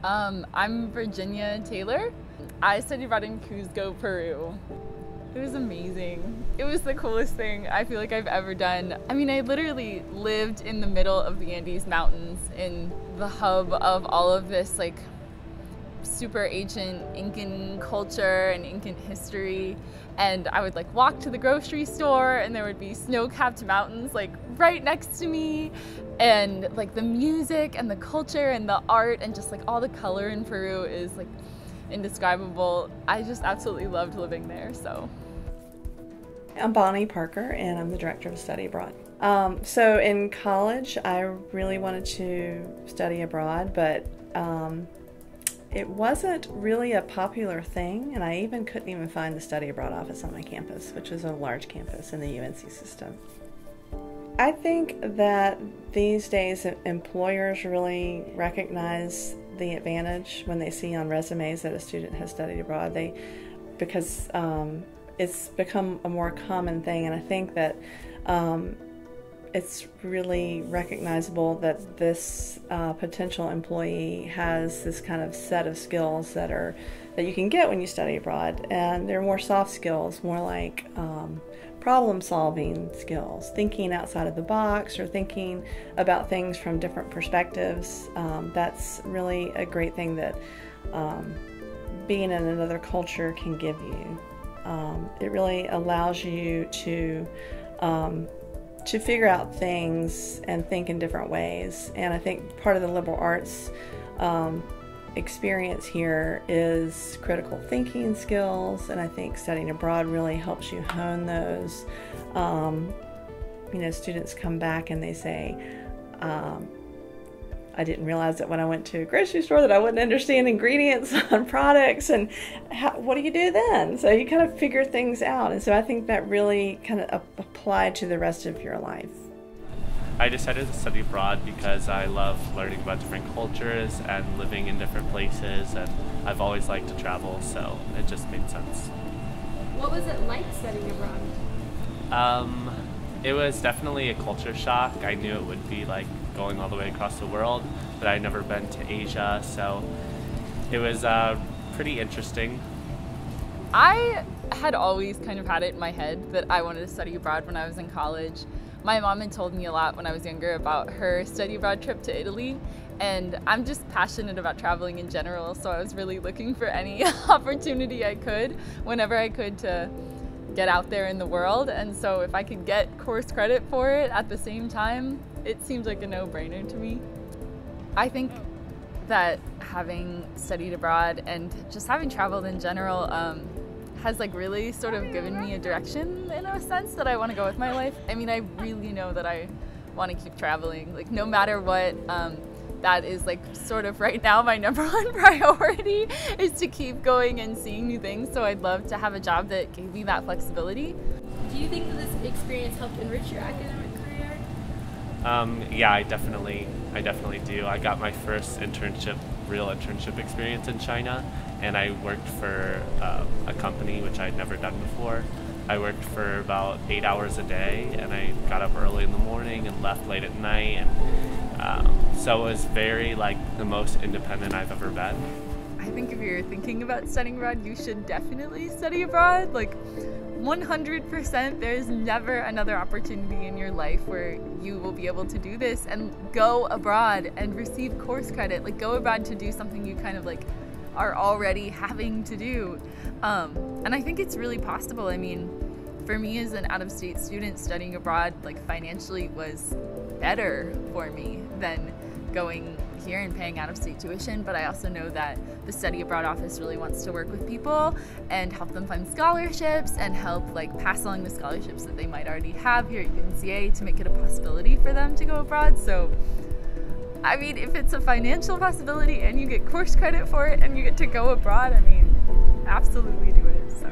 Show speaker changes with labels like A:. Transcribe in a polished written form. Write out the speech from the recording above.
A: I'm Virginia Taylor. I studied abroad in Cusco, Peru. It was amazing. It was the coolest thing I feel like I've ever done. I mean, I literally lived in the middle of the Andes Mountains in the hub of all of this like super ancient Incan culture and Incan history. And I would like walk to the grocery store and there would be snow-capped mountains like right next to me, and like the music and the culture and the art and just like all the color in Peru is like indescribable. I just absolutely loved living there. So
B: I'm Bonnie Parker and I'm the director of study abroad. So in college I really wanted to study abroad, but it wasn't really a popular thing, and I couldn't even find the study abroad office on my campus, which is a large campus in the UNC system. I think that these days employers really recognize the advantage when they see on resumes that a student has studied abroad, because it's become a more common thing, and I think that it's really recognizable that this potential employee has this kind of set of skills that you can get when you study abroad, and they're more soft skills, more like problem-solving skills, thinking outside of the box or thinking about things from different perspectives. That's really a great thing that being in another culture can give you. It really allows you to figure out things and think in different ways. And I think part of the liberal arts experience here is critical thinking skills, and I think studying abroad really helps you hone those. You know, students come back and they say, I didn't realize that when I went to a grocery store that I wouldn't understand ingredients on products, and what do you do then? So you kind of figure things out, and so I think that really kind of applied to the rest of your life.
C: I decided to study abroad because I love learning about different cultures and living in different places, and I've always liked to travel, so it just made sense.
D: What was it like studying abroad?
C: It was definitely a culture shock. I knew it would be like going all the way across the world, but I'd never been to Asia, so it was pretty interesting.
A: I had always kind of had it in my head that I wanted to study abroad when I was in college. My mom had told me a lot when I was younger about her study abroad trip to Italy, and I'm just passionate about traveling in general, so I was really looking for any opportunity I could, whenever I could, to get out there in the world. And so if I could get course credit for it at the same time, it seems like a no-brainer to me. I think that having studied abroad and just having traveled in general has like really sort of given me a direction in a sense that I want to go with my life. I mean, I really know that I want to keep traveling, like no matter what. That is like sort of right now my #1 priority is to keep going and seeing new things. So I'd love to have a job that gave me that flexibility.
D: Do you think that this experience helped enrich your academic career?
C: Yeah, I definitely do. I got my first real internship experience in China, and I worked for a company which I'd never done before. I worked for about 8 hours a day, and I got up early in the morning and left late at night, and so it was very like the most independent I've ever been.
A: I think if you're thinking about studying abroad, you should definitely study abroad. Like 100%, there's never another opportunity in your life where you will be able to do this and go abroad and receive course credit. Like go abroad to do something you kind of like are already having to do. And I think it's really possible. I mean, for me as an out-of-state student, studying abroad like financially was better for me than going here and paying out-of-state tuition, but I also know that the study abroad office really wants to work with people and help them find scholarships and help like pass along the scholarships that they might already have here at UNCA to make it a possibility for them to go abroad. So I mean, if it's a financial possibility and you get course credit for it and you get to go abroad, I mean, absolutely do it. So.